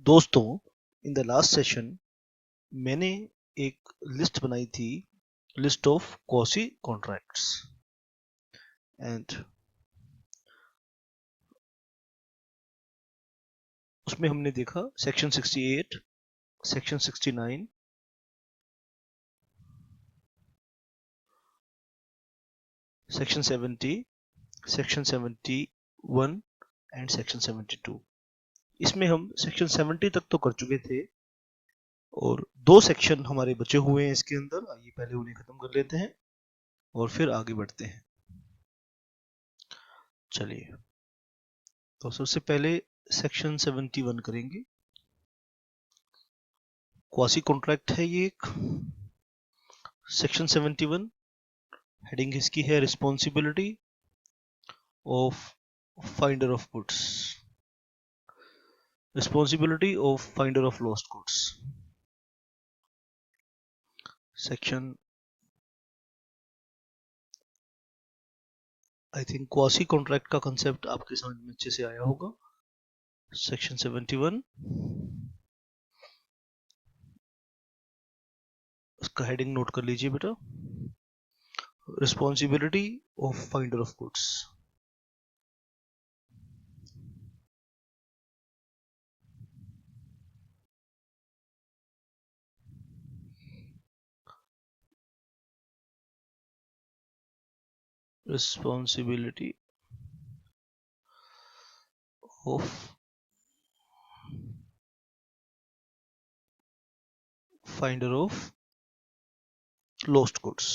दोस्तों, in the last session मैंने एक लिस्ट बनाई थी, list of quasi contracts, and उसमें हमने देखा section 68, section 69, section 70, section 71 and section 72। इसमें हम सेक्शन 70 तक तो कर चुके थे और दो सेक्शन हमारे बचे हुए हैं इसके अंदर। आइए पहले उन्हें खत्म कर लेते हैं और फिर आगे बढ़ते हैं। चलिए, तो सबसे पहले सेक्शन 71 करेंगे। क्वासी कॉन्ट्रैक्ट है ये एक। सेक्शन 71 हेडिंग इसकी है responsibility of finder of goods, responsibility of finder of lost goods. Section I think quasi contract का कंसेप्ट आपके समझ में अच्छे से आया होगा। सेक्शन 71 उसका हेडिंग नोट कर लीजिए बेटा, responsibility of finder of goods. responsibility of finder of lost goods.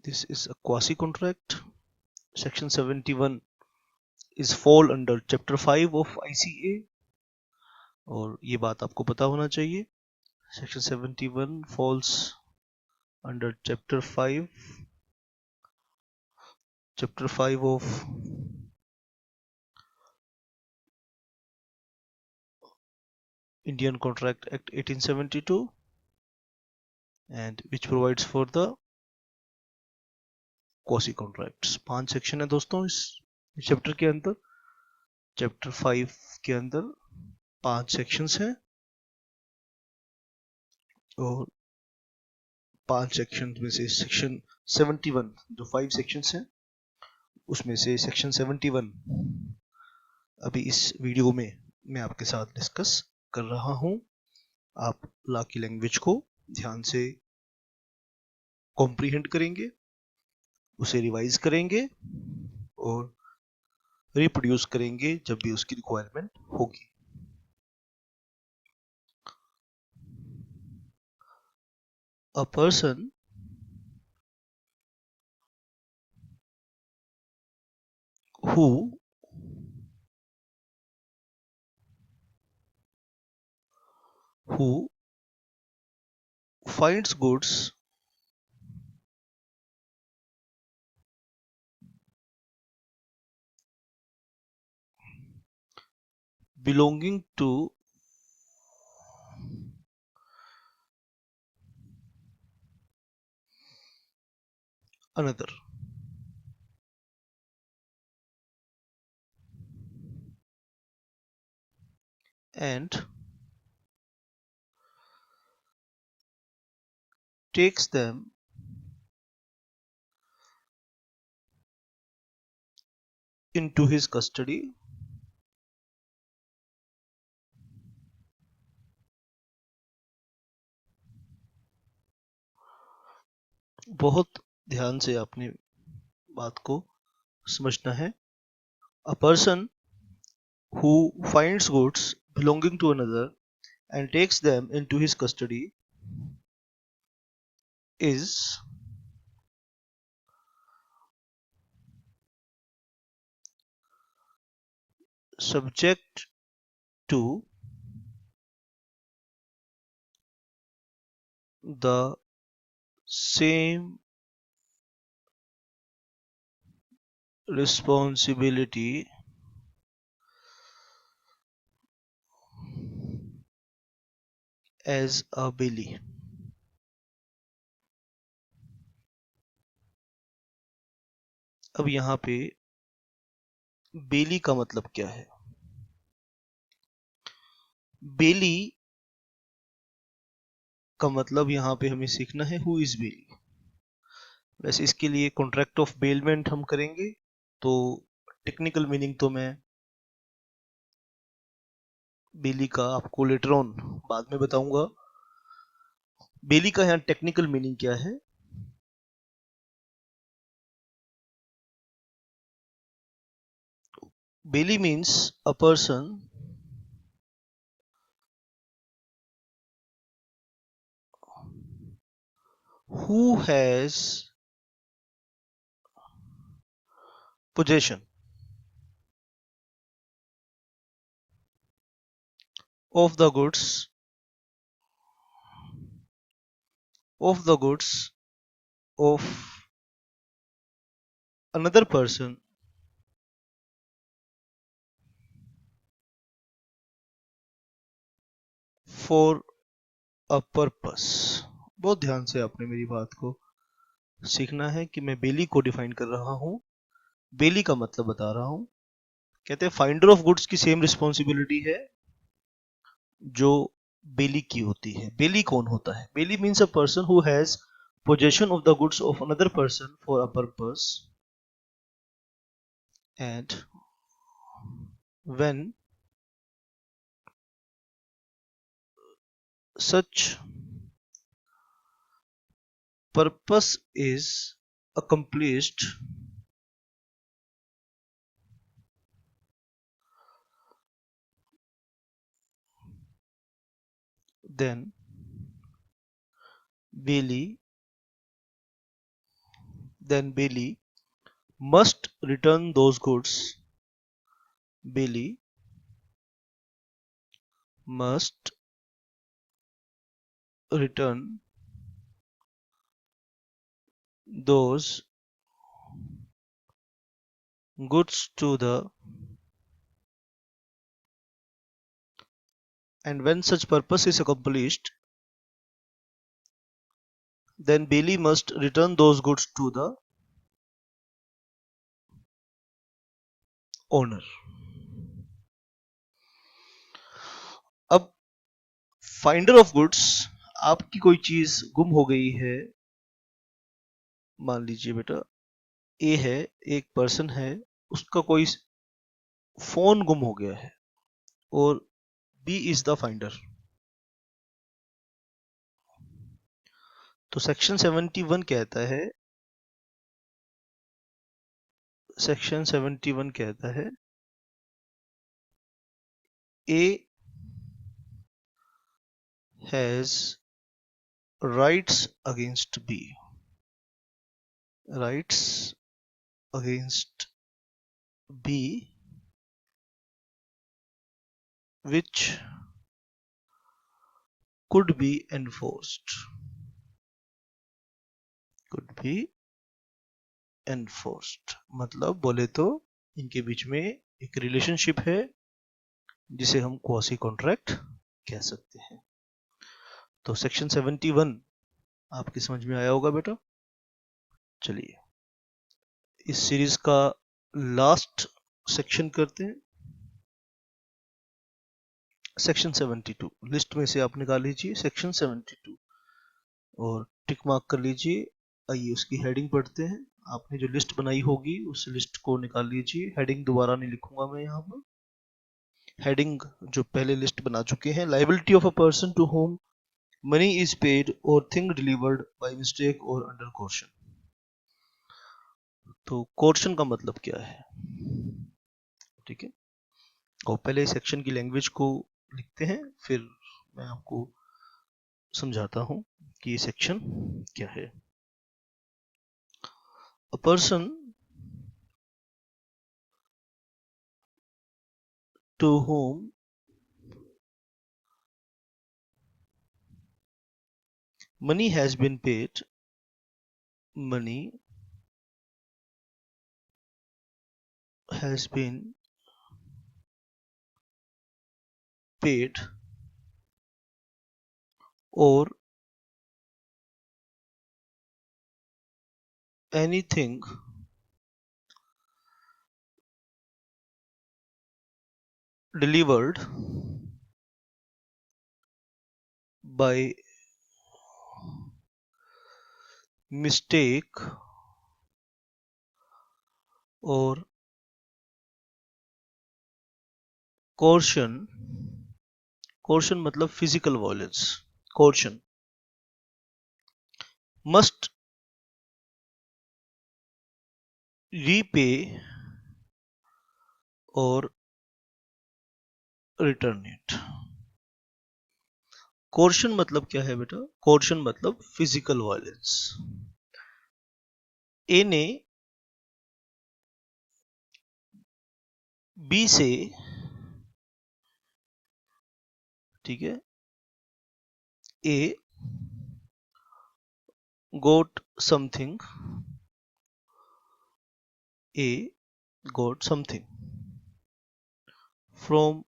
This is a quasi contract. Section 71 is fall under chapter 5 of ICA और ये बात आपको पता होना चाहिए। Section 71 falls under chapter 5 of Indian Contract Act 1872 and which provides for the quasi contracts। 5 section है दोस्तों इस चैप्टर के अंदर। चैप्टर 5 के अंदर 5 सेक्शंस हैं और 5 सेक्शन में से सेक्शन 71 जो 5 सेक्शंस हैं उसमें से सेक्शन 71 अभी इस वीडियो में मैं आपके साथ डिस्कस कर रहा हूं। आप लॉ की लैंग्वेज को ध्यान से कॉम्प्रिहेंड करेंगे, उसे रिवाइज करेंगे और रिप्रोड्यूस करेंगे जब भी उसकी रिक्वायरमेंट होगी। A person who finds goods belonging to another and takes them into his custody बहुत ध्यान से आपने बात को समझना है। A person who finds goods belonging to another and takes them into his custody is subject to the same responsibility as a bailee। अब यहाँ पे बेली का मतलब क्या है? बेली का मतलब यहाँ पे हमें सीखना है हु इज बेली। वैसे इसके लिए कॉन्ट्रैक्ट ऑफ बेलमेंट हम करेंगे, तो टेक्निकल मीनिंग तो मैं बेली का आपको लेटर ऑन बाद में बताऊंगा। बेली का यहाँ टेक्निकल मीनिंग क्या है? Bailee means a person who has possession of the goods of another person for a purpose। बहुत ध्यान से आपने मेरी बात को सीखना है कि मैं बेली को डिफाइन कर रहा हूँ, बेली का मतलब बता रहा हूँ। कहते हैं फाइंडर ऑफ गुड्स की सेम रिस्पॉन्सिबिलिटी है जो बेली की होती है। बेली कौन होता है? Bailee means a person who has possession of the goods of another person for a purpose, and when such purpose is accomplished, then Bailey must return those goods. Bailey must return those goods to the, and when such purpose is accomplished, then Bailey must return those goods to the owner। अब finder of goods, आपकी कोई चीज गुम हो गई है, मान लीजिए बेटा ए है, एक पर्सन है, उसका कोई फोन गुम हो गया है और बी इज द फाइंडर। तो सेक्शन 71 कहता है, सेक्शन 71 कहता है A has rights against B, rights against B which could be enforced, could be enforced मतलब बोले तो इनके बीच में एक रिलेशनशिप है जिसे हम क्वासी कॉन्ट्रैक्ट कह सकते हैं। तो सेक्शन 71 आपकी समझ में आया होगा बेटा। चलिए इस सीरीज का लास्ट सेक्शन करते हैं, सेक्शन 72। लिस्ट में से आप निकाल लीजिए सेक्शन 72 और टिक मार्क कर लीजिए। आइए उसकी हेडिंग पढ़ते हैं। आपने जो लिस्ट बनाई होगी उस लिस्ट को निकाल लीजिए। हेडिंग दोबारा नहीं लिखूंगा मैं यहाँ पर, हेडिंग जो पहले लिस्ट बना चुके हैं। Liability of a person to whom money is paid or thing delivered by mistake or under coercion. तो कोर्शन का मतलब क्या है, ठीक है। और पहले सेक्शन की लैंग्वेज को लिखते हैं, फिर मैं आपको समझाता हूं कि ये सेक्शन क्या है। A person to whom money has been paid, money has been paid or anything delivered by mistake or coercion, coercion मतलब physical violence, coercion, must repay or return it. Coercion मतलब क्या है बेटा? कोर्शन मतलब physical violence. ए ने B से, ठीक है, ए got something, A got something from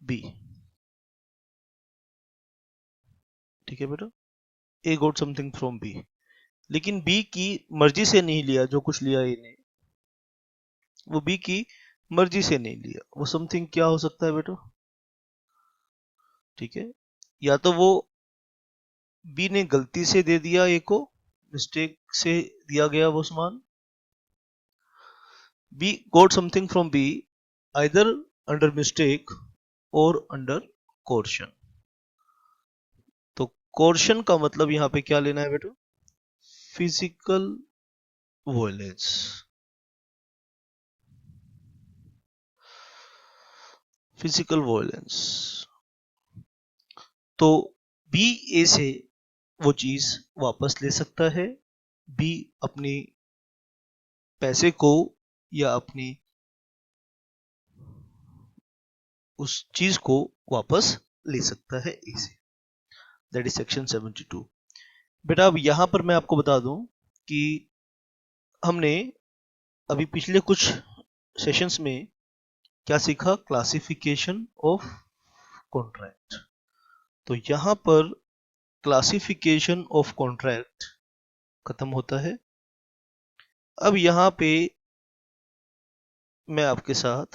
B, ठीक है बेटा, A got something from B, लेकिन B की मर्जी से नहीं लिया, जो कुछ लिया A ने वो B की मर्जी से नहीं लिया। वो समथिंग क्या हो सकता है बेटा? ठीक है, या तो वो B ने गलती से दे दिया A को, मिस्टेक से दिया गया वो सामान। B got something from B either under mistake or under coercion। तो coercion का मतलब यहां पे क्या लेना है बेटा? Physical violence. Physical violence. तो बी ए से वो चीज वापस ले सकता है, बी अपनी पैसे को या अपनी उस चीज को वापस ले सकता है ए से। That is section 72। बेटा अब यहां पर मैं आपको बता दूं कि हमने अभी पिछले कुछ सेशंस में क्या सीखा? Classification of contract. तो यहां पर क्लासिफिकेशन ऑफ कॉन्ट्रैक्ट खत्म होता है। अब यहां पे मैं आपके साथ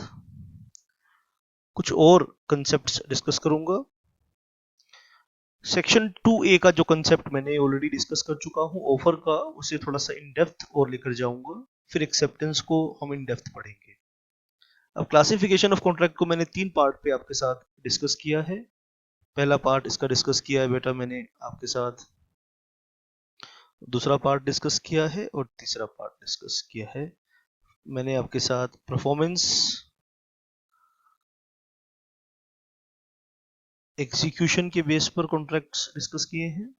कुछ और कंसेप्ट्स डिस्कस करूंगा। सेक्शन 2A का जो कंसेप्ट मैंने ऑलरेडी डिस्कस कर चुका हूं ऑफर का, उसे थोड़ा सा इन डेप्थ और लेकर जाऊंगा, फिर एक्सेप्टेंस को हम इन डेप्थ पढ़ेंगे। अब क्लासिफिकेशन ऑफ कॉन्ट्रैक्ट को मैंने 3 पार्ट पे आपके साथ डिस्कस किया है। पहला पार्ट इसका डिस्कस किया है बेटा मैंने आपके साथ, दूसरा पार्ट डिस्कस किया है और तीसरा पार्ट डिस्कस किया है मैंने आपके साथ। परफॉर्मेंस एग्जीक्यूशन के बेस पर कॉन्ट्रैक्ट्स डिस्कस किए हैं।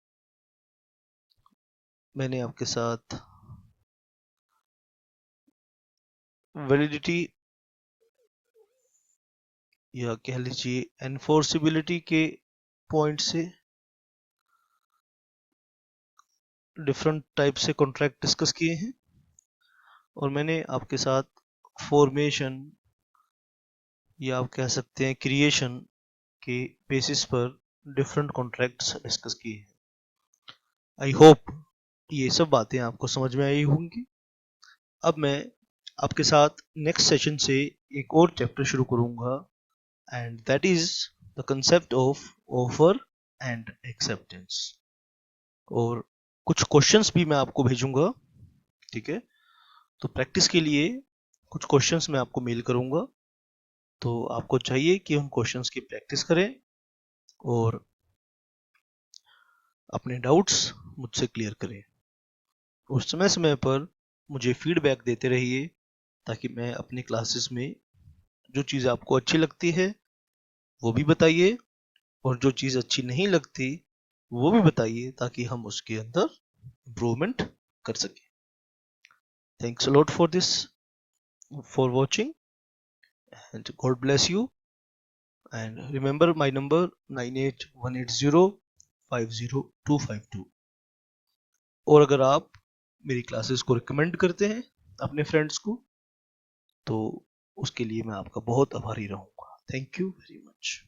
मैंने आपके साथ वैलिडिटी या कह लीजिए एनफोर्सिबिलिटी के पॉइंट से डिफरेंट टाइप से कॉन्ट्रैक्ट डिस्कस किए हैं। और मैंने आपके साथ फॉर्मेशन या आप कह सकते हैं क्रिएशन के बेसिस पर डिफरेंट कॉन्ट्रैक्ट्स डिस्कस किए हैं। आई होप ये सब बातें आपको समझ में आई होंगी। अब मैं आपके साथ नेक्स्ट सेशन से एक और चैप्टर शुरू करूंगा, and that is the concept of offer and acceptance. और कुछ क्वेश्चंस भी मैं आपको भेजूंगा, ठीक है? तो प्रैक्टिस के लिए कुछ क्वेश्चंस मैं आपको मेल करूंगा, तो आपको चाहिए कि उन क्वेश्चंस की प्रैक्टिस करें और अपने डाउट्स मुझसे क्लियर करें। उस समय समय पर मुझे फीडबैक देते रहिए, ताकि मैं अपनी क्लासेस में जो चीज़ आपको अच्छी लगती है वो भी बताइए, और जो चीज़ अच्छी नहीं लगती वो भी बताइए, ताकि हम उसके अंदर इम्प्रूवमेंट कर सकें। Thanks a lot for this, for watching, and God bless you. And remember my number 9818050252। और अगर आप मेरी क्लासेस को रिकमेंड करते हैं अपने फ्रेंड्स को, तो उसके लिए मैं आपका बहुत आभारी रहूंगा। Thank you very much.